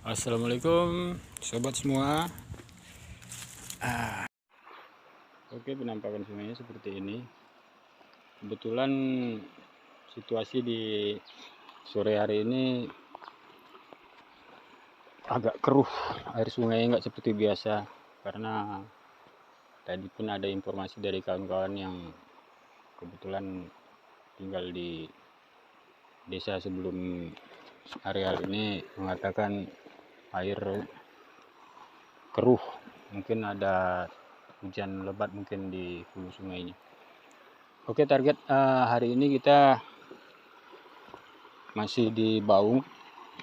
Assalamualaikum sobat semua. Oke, penampakan sungainya seperti ini. Kebetulan situasi di sore hari ini agak keruh, air sungai nggak seperti biasa, karena tadi pun ada informasi dari kawan-kawan yang kebetulan tinggal di desa sebelum areal ini mengatakan air keruh, mungkin ada hujan lebat mungkin di hulu sungainya. Oke, target hari ini kita masih di Baung,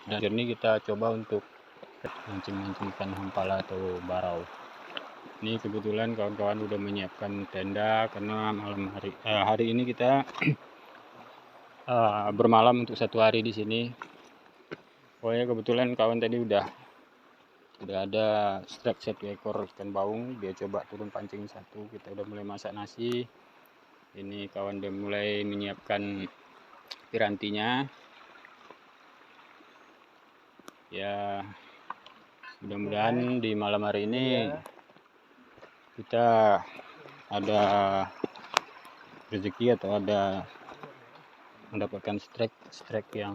dan ini kita coba untuk mancing-mancing ikan hampala atau barau. Ini kebetulan kawan-kawan udah menyiapkan tenda karena malam hari ini kita bermalam untuk satu hari di sini. Oh ya, kebetulan kawan tadi udah ada strike 1 ekor ikan baung, dia coba turun pancing satu. Kita udah mulai masak nasi. Ini kawan udah mulai menyiapkan pirantinya. Ya, mudah-mudahan di malam hari ini kita ada rezeki atau ada mendapatkan strike yang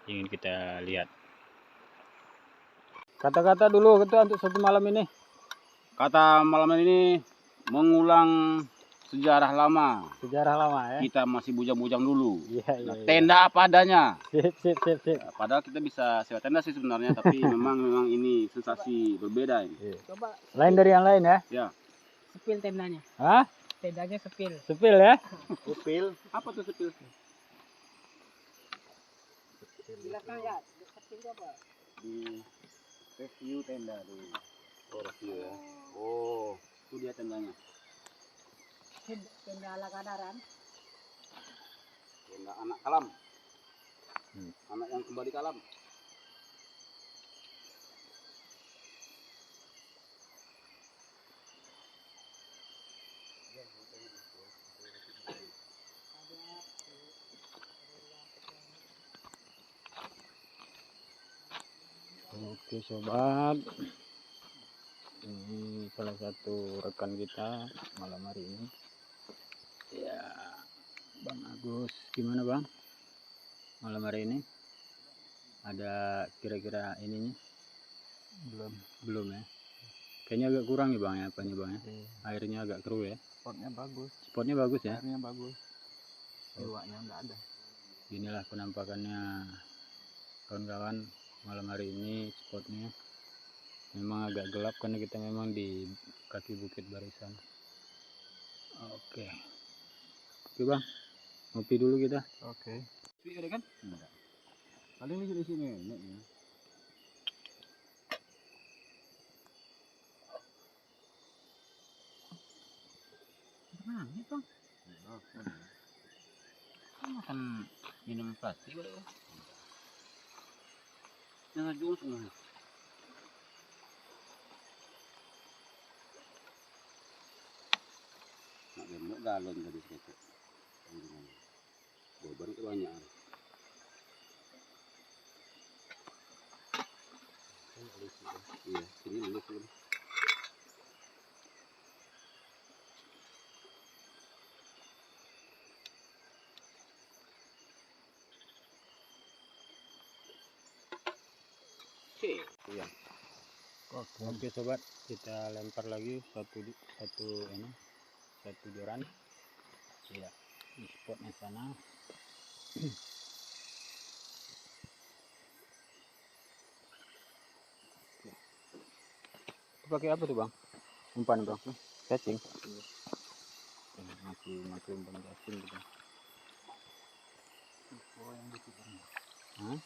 ingin kita lihat. Kata-kata dulu ketua untuk satu malam ini. Kata malam ini mengulang sejarah lama. Sejarah lama ya. Kita masih bujang-bujang dulu. Iya. Tenda apa adanya. Sip. Padahal kita bisa sewa tenda sih sebenarnya, tapi memang ini sensasi berbeda ini. Iya. Coba lain dari yang lain ya. Ya. Sepil tendanya. Hah? Tendanya sepil. Sepil ya? Sepil. Apa tuh sepil? Silakan ya. Sepil apa? Di review tenda dulu. Oh, review ya. Oh, itu dia tendanya. Tenda ala kadaran. Tenda anak kalam. Anak yang kembali kalam. Oke sobat, ini salah satu rekan kita malam hari ini. Ya, Bang Agus, gimana Bang? Malam hari ini ada kira-kira ininya? Belum ya. Kayaknya agak kurang ya Bang ya, apanya Bang ya? Airnya agak keruh ya. Spotnya bagus ya. Airnya bagus. Iwaknya enggak ada. Inilah penampakannya kawan-kawan malam hari ini. Spotnya memang agak gelap karena kita memang di kaki bukit barisan. Oke Bang, ngopi dulu kita. Oke. Ada kan? Enggak. Paling di sini enaknya. Mana nih Bang? Makan minum plastik boleh ya? Jangan jus semua. Nak gemuk galon tadi sekecil. Gobar itu banyak. Iya, sini lulus dulu. Iya. Oke sobat, kita lempar lagi satu joran. Ya, di spotnya sana. Itu pakai apa tuh Bang? Umpan Bang? Cacing. Masih umpan cacing gitu. Hah?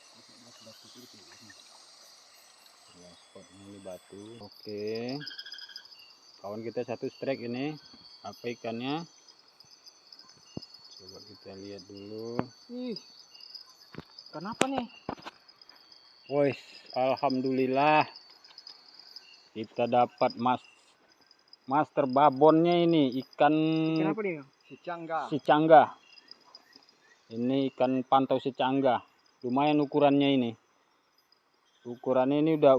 Ya, spotnya ini batu. Oke, kawan kita satu strike ini. Apa ikannya? Coba kita lihat dulu. Kenapa nih? Woi, alhamdulillah kita dapat master babonnya ini, ikan Kenapa dia? Si cangga. Ini ikan pantau si cangga. Lumayan ukurannya ini. Ukurannya ini udah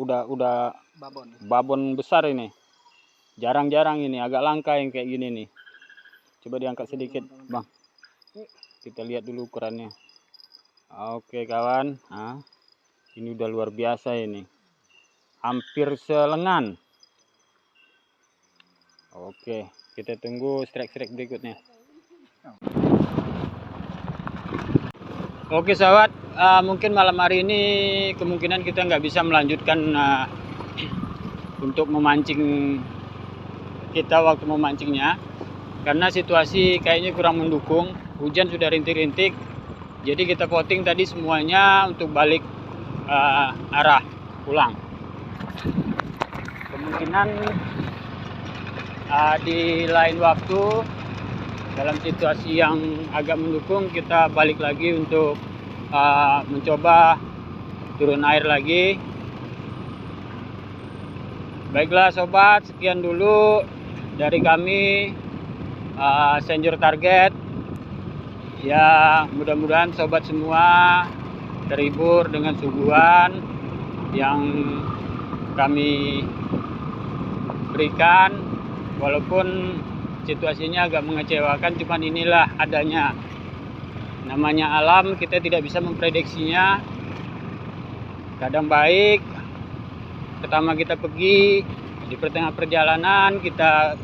Babon. babon besar ini. Jarang-jarang ini, agak langka yang kayak gini nih. Coba diangkat sedikit, Bang. Kita lihat dulu ukurannya. Oke, kawan. Nah, ini udah luar biasa ini. Hampir selengan. Oke, kita tunggu strike-strike berikutnya. Oke, sahabat. Mungkin malam hari ini kemungkinan kita nggak bisa melanjutkan untuk memancing kita waktu memancingnya, karena situasi kayaknya kurang mendukung. Hujan sudah rintik-rintik, jadi kita voting tadi semuanya untuk balik arah pulang. Kemungkinan di lain waktu dalam situasi yang agak mendukung kita balik lagi untuk mencoba turun air lagi. Baiklah sobat, sekian dulu dari kami Senjur Target. Ya, mudah-mudahan sobat semua terhibur dengan suguhan yang kami berikan, walaupun situasinya agak mengecewakan, cuman inilah adanya. Namanya alam, kita tidak bisa memprediksinya. Kadang baik, pertama kita pergi, di pertengahan perjalanan kita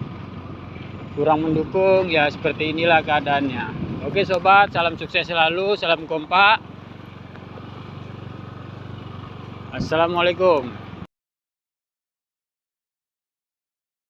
kurang mendukung, ya seperti inilah keadaannya. Oke sobat, salam sukses selalu, salam kompak. Assalamualaikum.